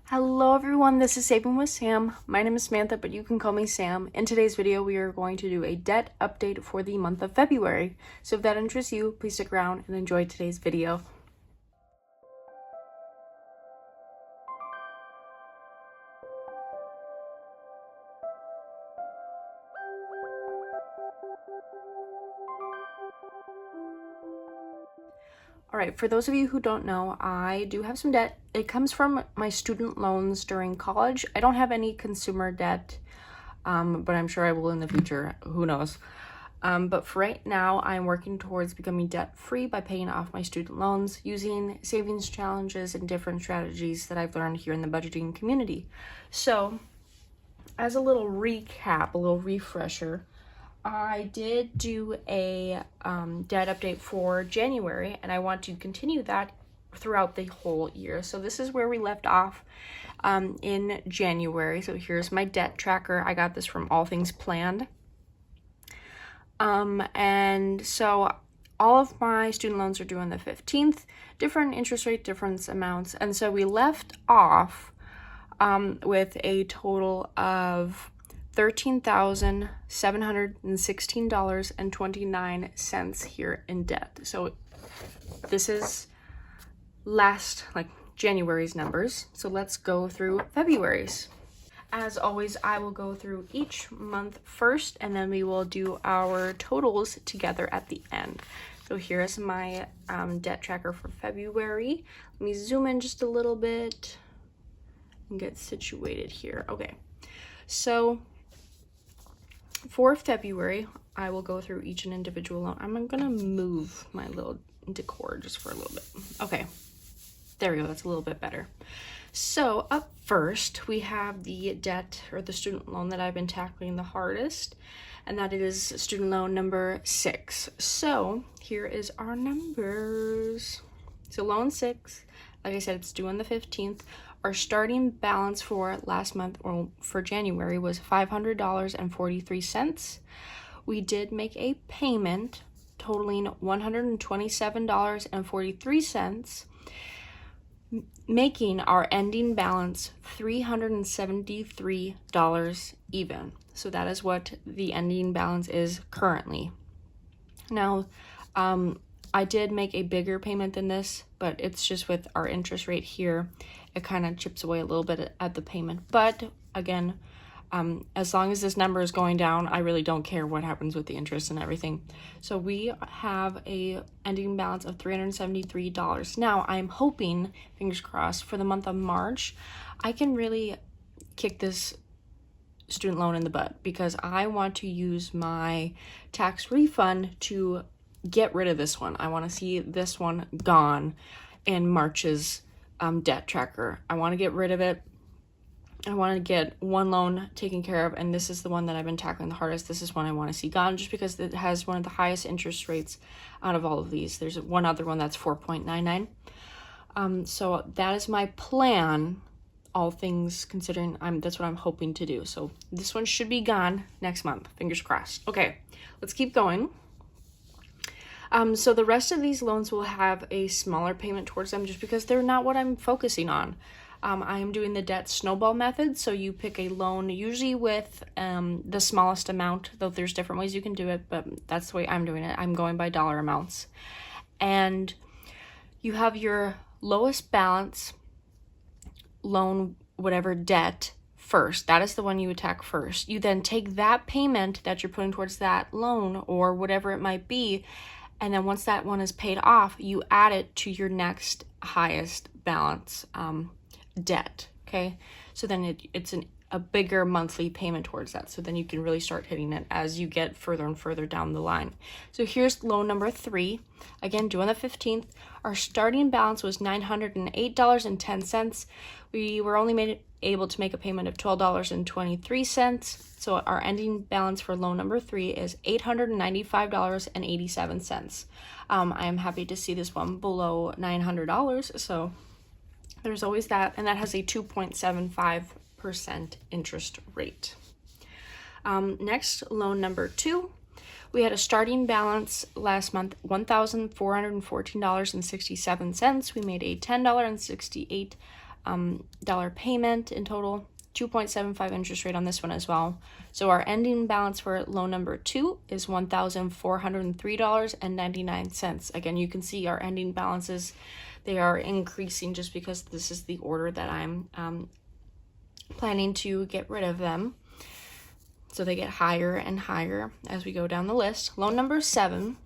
Hello everyone, this is Saving with Sam. My name is Samantha, but you can call me Sam. In today's video, we are going to do a debt update for the month of February. So if that interests you, please stick around and enjoy today's video. All right, for those of you who don't know, I do have some debt. It comes from my student loans during college. I don't have any consumer debt, but I'm sure I will in the future. Who knows? But for right now, I'm working towards becoming debt-free by paying off my student loans using savings challenges and different strategies that I've learned here in the budgeting community. So, as a little recap, a little refresher, I did do a debt update for January, and I want to continue that throughout the whole year. So this is where we left off in January. So here's my debt tracker. I got this from All Things Planned. And so all of my student loans are due on the 15th, different interest rate, different amounts. And so we left off with a total of $13,716.29 here in debt. So this is January's numbers. So let's go through February's. As always, I will go through each month first, and then we will do our totals together at the end. So here's my debt tracker for February. Let me zoom in just a little bit and get situated here. Okay, so for February, I will go through each and individual loan. I'm gonna move my little decor just for a little bit. Okay, there we go, that's a little bit better. So up first, we have the debt or the student loan that I've been tackling the hardest, and that is student loan number 6. So here is our numbers. So loan 6, like I said, it's due on the 15th. Our starting balance for last month, or for January, was $500.43. We did make a payment totaling $127.43, making our ending balance $373 even. So that is what the ending balance is currently. Now, I did make a bigger payment than this, but it's just with our interest rate here, it kind of chips away a little bit at the payment. But again, as long as this number is going down, I really don't care what happens with the interest and everything. So we have a ending balance of $373. Now I'm hoping, fingers crossed, for the month of March, I can really kick this student loan in the butt, because I want to use my tax refund to get rid of this one. I want to see this one gone in March's debt tracker. I want to get rid of it. I want to get one loan taken care of, and this is the one that I've been tackling the hardest. This is one I want to see gone, just because it has one of the highest interest rates out of all of these. There's one other one that's 4.99. So that is my plan, all things considering. That's what I'm hoping to do. So this one should be gone next month. Fingers crossed. Okay, let's keep going. So the rest of these loans will have a smaller payment towards them, just because they're not what I'm focusing on. I am doing the debt snowball method. So you pick a loan, usually with the smallest amount, though there's different ways you can do it, but that's the way I'm doing it. I'm going by dollar amounts. And you have your lowest balance loan, whatever debt, first. That is the one you attack first. You then take that payment that you're putting towards that loan, or whatever it might be, and then once that one is paid off, you add it to your next highest balance debt. Okay, so then it's a bigger monthly payment towards that. So then you can really start hitting it as you get further and further down the line. So here's loan number 3. Again, due on the 15th. Our starting balance was $908.10. We were only able to make a payment of $12.23. So our ending balance for loan number 3 is $895.87. I am happy to see this one below $900. So there's always that, and that has a 2.75% interest rate. Next, loan number 2. We had a starting balance last month, $1,414.67. We made a $10.68 dollar payment in total, 2.75 interest rate on this one as well. So our ending balance for loan number 2 is $1,403.99. Again, you can see our ending balances, they are increasing just because this is the order that I'm planning to get rid of them. So they get higher and higher as we go down the list. Loan number 7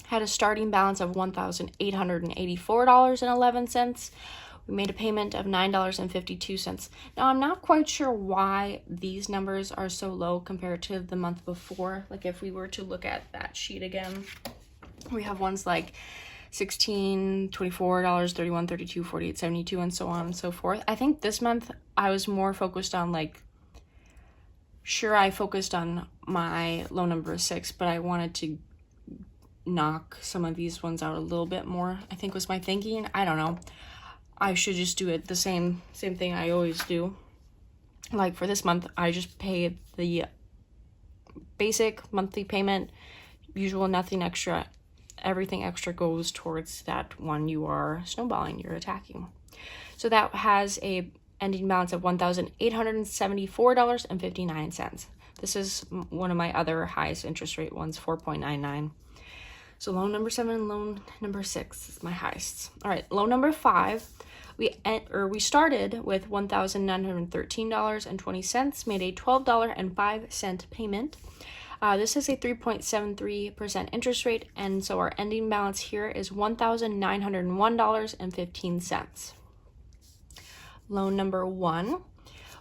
had a starting balance of $1,884.11. We made a payment of $9.52. Now, I'm not quite sure why these numbers are so low compared to the month before. Like if we were to look at that sheet again, we have ones like $16, $24, $31, $32, $48, $72, and so on and so forth. I think this month I was more focused on I focused on my loan number 6, but I wanted to knock some of these ones out a little bit more, I think was my thinking. I don't know. I should just do it the same thing I always do. Like for this month, I just paid the basic monthly payment, usual, nothing extra. Everything extra goes towards that one you are snowballing, you're attacking. So that has a ending balance of $1,874.59. This is one of my other highest interest rate ones, 4.99. So loan number 7 and loan number 6 is my highest. All right, loan number 5, we started with $1,913.20, made a $12.05 payment. This is a 3.73% interest rate, and so our ending balance here is $1,901.15. Loan number 1,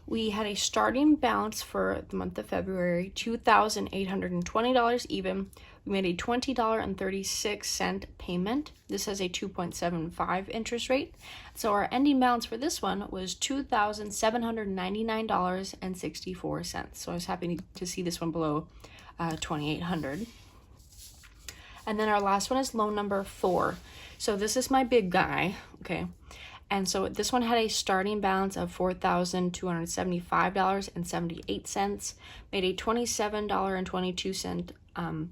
we had a starting balance for the month of February, $2,820 even. We made a $20.36 payment. This has a 2.75 interest rate. So our ending balance for this one was $2,799.64. So I was happy to see this one below $2,800. And then our last one is loan number 4. So this is my big guy, okay? And so this one had a starting balance of $4,275.78, made a $27.22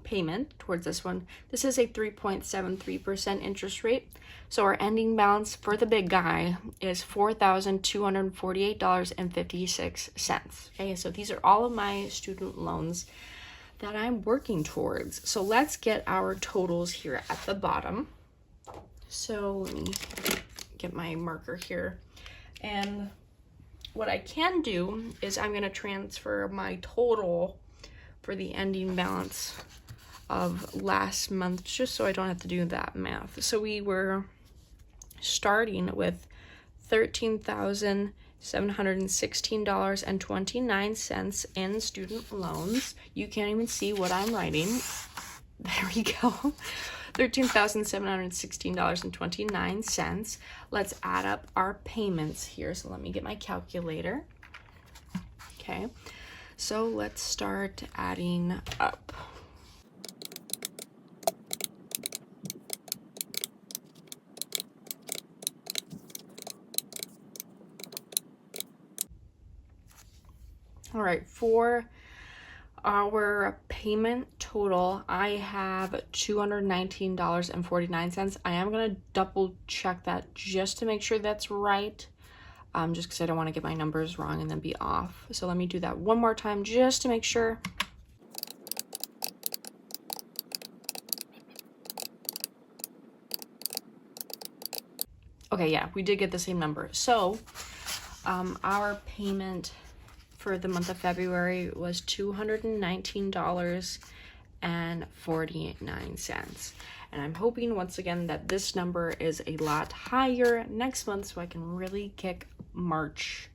payment towards this one. This is a 3.73% interest rate. So our ending balance for the big guy is $4,248.56. Okay, so these are all of my student loans that I'm working towards. So let's get our totals here at the bottom. So let me get my marker here. And what I can do is I'm going to transfer my total for the ending balance of last month, just so I don't have to do that math. So we were starting with $13,716.29 in student loans. You can't even see what I'm writing. There we go. $13,716.29. Let's add up our payments here. So let me get my calculator. Okay, so let's start adding up. All right, for our payment total, I have $219.49. I am going to double check that just to make sure that's right, just because I don't want to get my numbers wrong and then be off. So let me do that one more time just to make sure. Okay, yeah, we did get the same number. So our payment for the month of February was $219.49. And I'm hoping once again that this number is a lot higher next month so I can really kick March.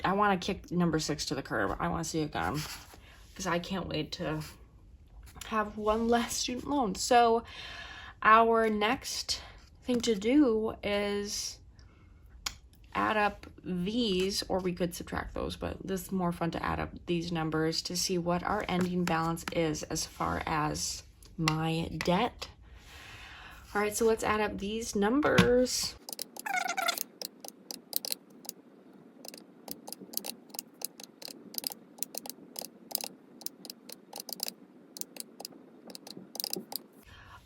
I want to kick number 6 to the curb. I want to see it gone because I can't wait to have one less student loan. So our next thing to do is add up these, or we could subtract those, but this is more fun to add up these numbers to see what our ending balance is as far as my debt. All right, so let's add up these numbers.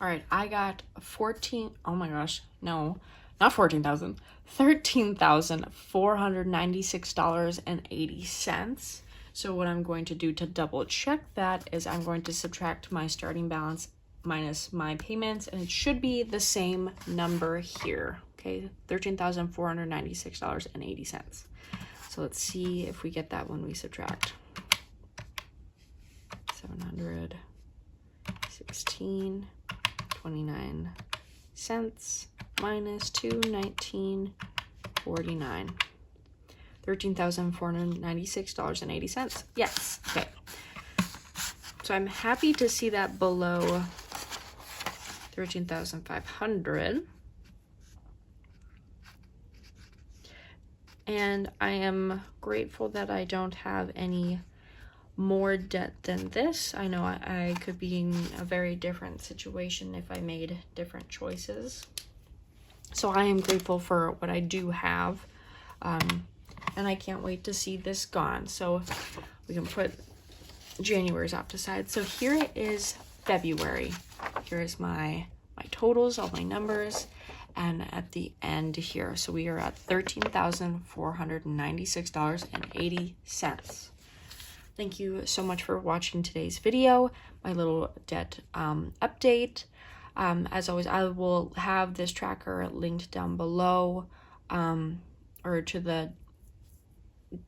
All right, I got 14, oh my gosh, no, not 14,000, $13,496.80. So what I'm going to do to double check that is I'm going to subtract my starting balance minus my payments, and it should be the same number here. Okay, $13,496.80. So let's see if we get that when we subtract. 716.29 cents minus 219.49. $13,496.80. Yes. Okay. So I'm happy to see that below 13,500. And I am grateful that I don't have any more debt than this. I know I could be in a very different situation if I made different choices. So I am grateful for what I do have. And I can't wait to see this gone. So we can put January's off to the side. So here is February. Here's my totals, all my numbers, and at the end here. So we are at $13,496.80. Thank you so much for watching today's video, my little debt update. As always, I will have this tracker linked down below, or to the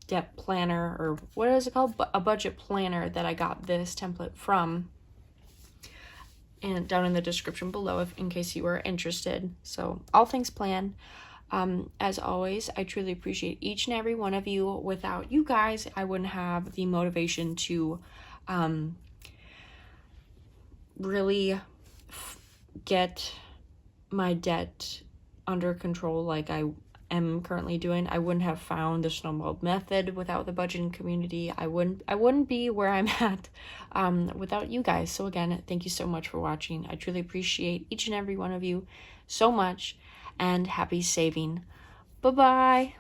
debt planner, or what is it called? A budget planner that I got this template from, and down in the description below in case you are interested. So all things planned. As always, I truly appreciate each and every one of you. Without you guys, I wouldn't have the motivation to really get my debt under control like I am currently doing. I wouldn't have found the snowball method without the budgeting community. I wouldn't be where I'm at without you guys. So again, thank you so much for watching. I truly appreciate each and every one of you so much, and happy saving. Bye-bye.